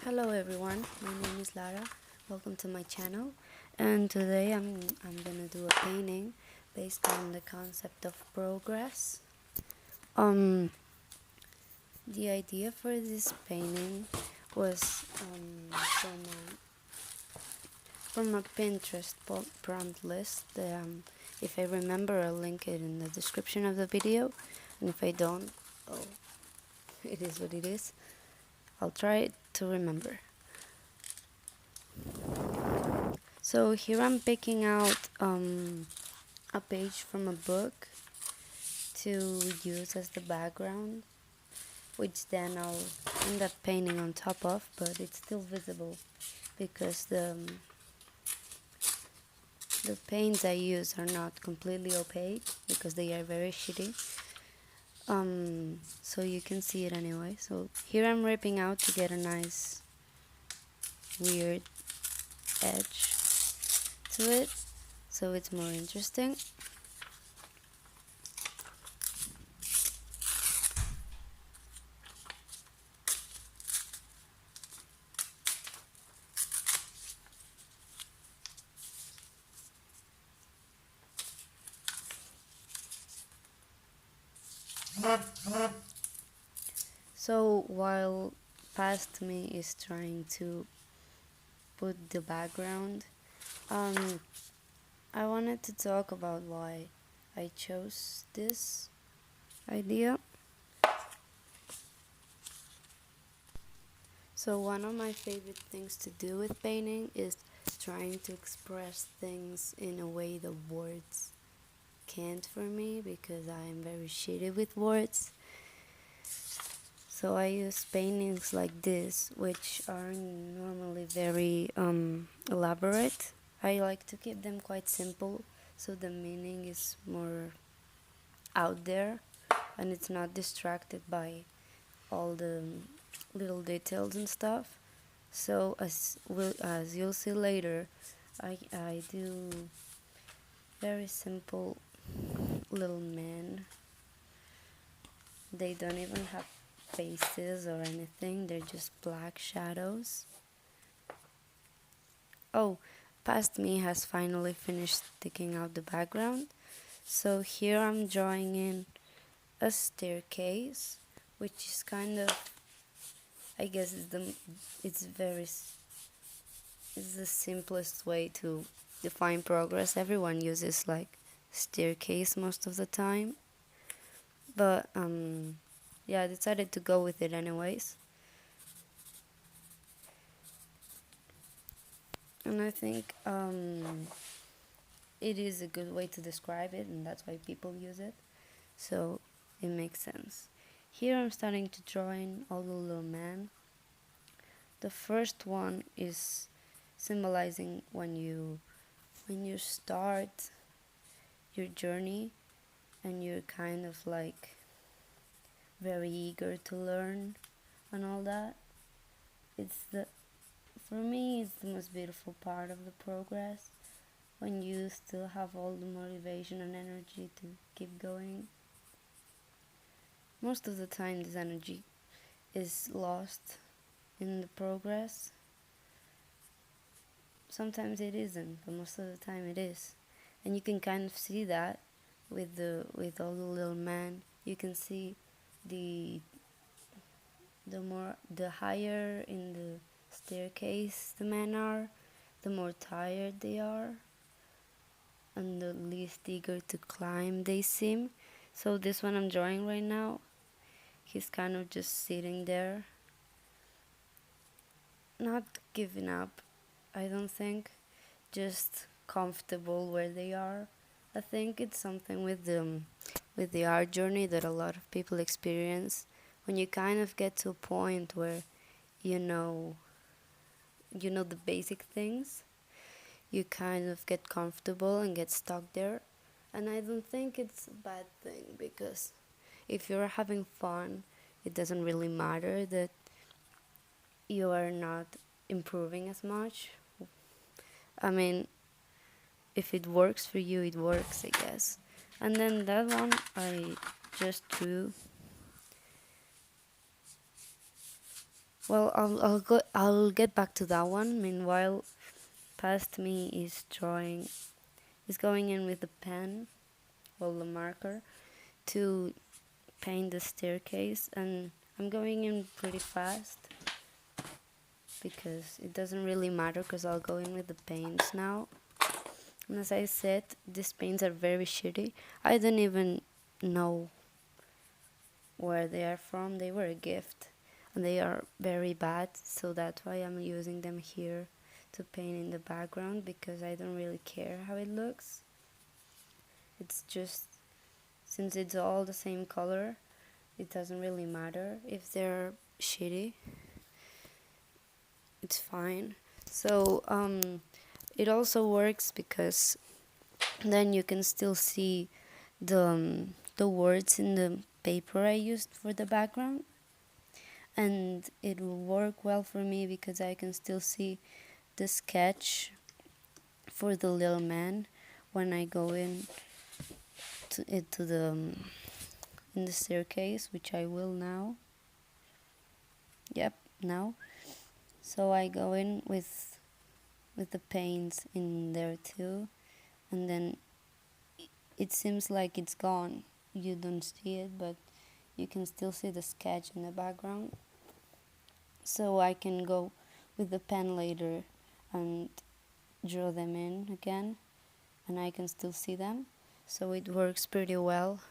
Hello everyone, my name is Lara. Welcome to my channel. And today I'm gonna do a painting based on the concept of progress. Um, the idea for this painting was from a Pinterest prompt list. If I remember, I'll link it in the description of the video, and if I don't, oh, it is what it is. I'll try to remember. So here I'm picking out a page from a book to use as the background, which then I'll end up painting on top of, but it's still visible because the paints I use are not completely opaque because they are very shitty. So you can see it anyway. So here I'm ripping out to get a nice weird edge to it, so it's more interesting. So while past me is trying to put the background, I wanted to talk about why I chose this idea. So one of my favorite things to do with painting is trying to express things in a way the words can't for me, because I am very shitty with words. So I use paintings like this, which are normally very elaborate. I like to keep them quite simple, so the meaning is more out there and it's not distracted by all the little details and stuff. So as you'll see later, I do very simple little men. They don't even have faces or anything, they're just black shadows. Oh, past me has finally finished sticking out the background. So here I'm drawing in a staircase, which is kind of, I guess it's the simplest way to define progress. Everyone uses like staircase most of the time, but yeah, I decided to go with it anyways. And I think it is a good way to describe it, and that's why people use it, so it makes sense. Here I'm starting to draw in all the little men. The first one is symbolizing when you start your journey and you're kind of like very eager to learn and all that. For me, it's the most beautiful part of the progress, when you still have all the motivation and energy to keep going. Most of the time this energy is lost in the progress. Sometimes it isn't, but most of the time it is. And you can kind of see that with all the little men. You can see the higher in the staircase the men are, the more tired they are, and the least eager to climb they seem. So this one I'm drawing right now, he's kind of just sitting there, not giving up, I don't think, just comfortable where they are. I think it's something with the art journey that a lot of people experience, when you kind of get to a point where you know the basic things, you kind of get comfortable and get stuck there. And I don't think it's a bad thing, because if you're having fun, it doesn't really matter that you are not improving as much. I mean, if it works for you, it works, I guess. And then that one I just drew Well, I'll get back to that one. Meanwhile, past me is drawing, is going in with the pen, well, the marker, to paint the staircase, and I'm going in pretty fast because it doesn't really matter because I'll go in with the paints now. And as I said, these paints are very shitty. I don't even know where they are from. They were a gift and they are very bad, so that's why I'm using them here to paint in the background, because I don't really care how it looks. It's just, since it's all the same color, it doesn't really matter if they're shitty. It's fine. So it also works because then you can still see the words in the paper I used for the background, and it will work well for me because I can still see the sketch for the little man when I go in to the in the staircase, which I will now. Yep, now. So I go in with the paints in there too, and then it seems like it's gone. You don't see it, but you can still see the sketch in the background. So I can go with the pen later and draw them in again, and I can still see them. So it works pretty well,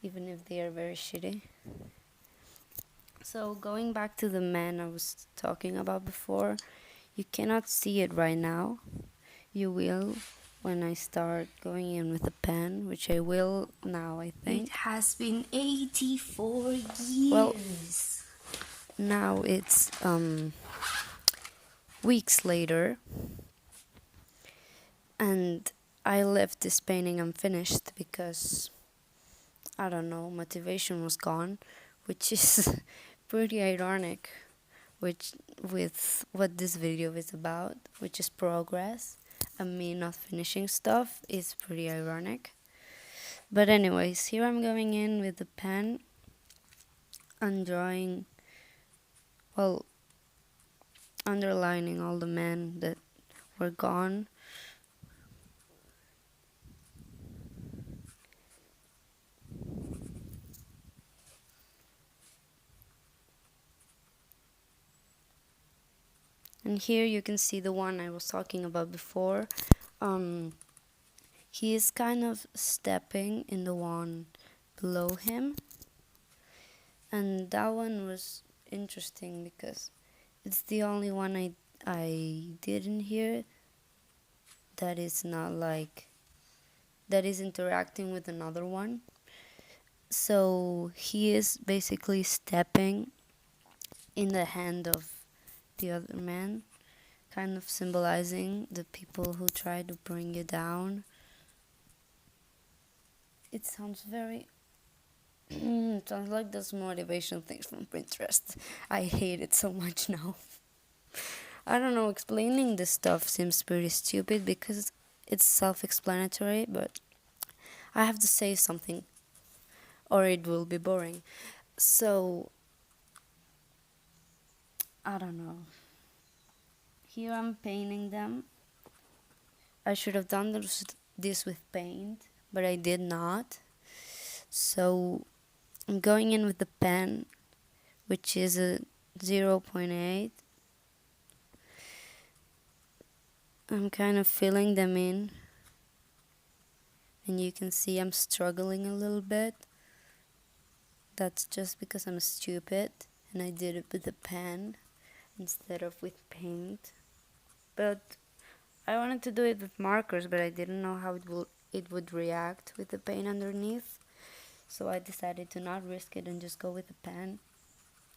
even if they are very shitty. So going back to the man I was talking about before, you cannot see it right now. You will when I start going in with a pen, which I will now, I think. It has been 84 years. Well, now it's weeks later, and I left this painting unfinished because, I don't know, motivation was gone, which is pretty ironic, which with what this video is about, which is progress, and me not finishing stuff is pretty ironic. But anyways, here I'm going in with the pen and drawing, well, underlining all the men that were gone. And here you can see the one I was talking about before. He is kind of stepping in the one below him. And that one was interesting because it's the only one I did in here that is not like, that is interacting with another one. So he is basically stepping in the hand of the other man, kind of symbolizing the people who try to bring you down. It sounds very it sounds like those motivation things from Pinterest. I hate it so much now. I don't know, explaining this stuff seems pretty stupid because it's self-explanatory, but I have to say something or it will be boring. So, I don't know. Here I'm painting them. I should have done this with paint, but I did not. So, I'm going in with the pen, which is a 0.8. I'm kind of filling them in, and you can see I'm struggling a little bit. That's just because I'm stupid and I did it with a pen instead of with paint. But I wanted to do it with markers, but I didn't know how it would react with the paint underneath. So I decided to not risk it and just go with a pen.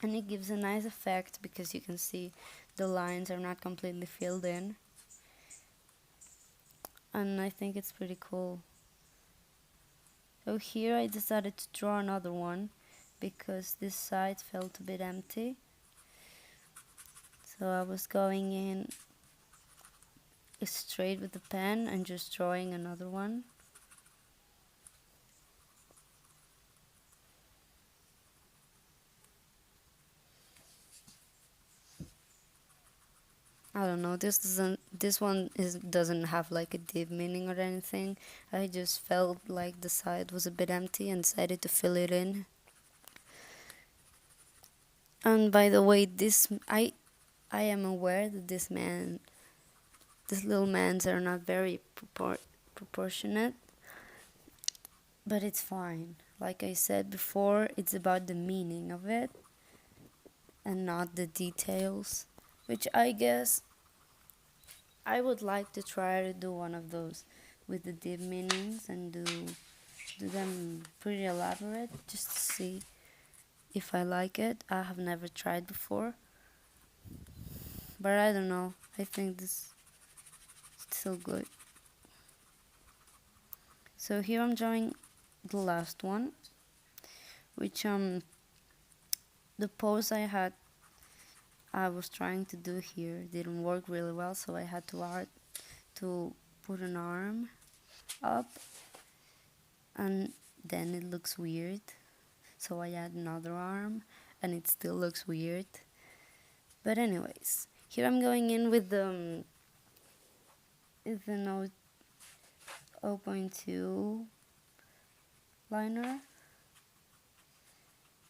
And it gives a nice effect because you can see the lines are not completely filled in. And I think it's pretty cool. So here I decided to draw another one because this side felt a bit empty. So I was going in straight with the pen and just drawing another one. I don't know. This one doesn't have like a deep meaning or anything. I just felt like the side was a bit empty and decided to fill it in. And by the way, I am aware that these little mans are not very proportionate, but it's fine. Like I said before, it's about the meaning of it and not the details, which I guess I would like to try to do one of those with the deep meanings and do them pretty elaborate just to see if I like it. I have never tried before, but I don't know. I think this is still good. So here I'm drawing the last one, which the pose I was trying to do here didn't work really well, so I had to put an arm up, and then it looks weird. So I add another arm, and it still looks weird. But anyways, here I'm going in with the note 0.2 liner,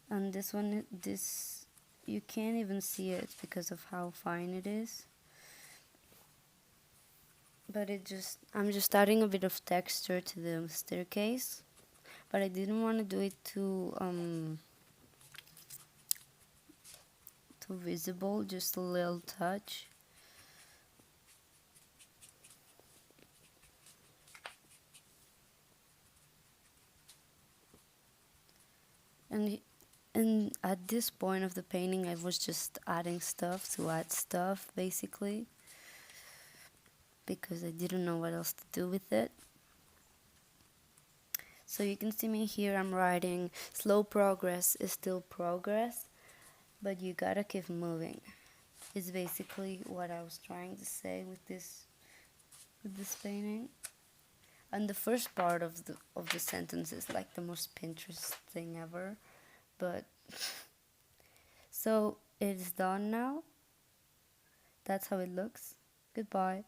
and this you can't even see it because of how fine it is. But I'm just adding a bit of texture to the staircase, but I didn't want to do it too visible, just a little touch. And at this point of the painting, I was just adding stuff to add stuff, basically, because I didn't know what else to do with it. So you can see me here, I'm writing, slow progress is still progress, but you gotta keep moving. It's basically what I was trying to say with this painting. And the first part of the sentence is like the most Pinterest thing ever, but so it's done now. That's how it looks. Goodbye.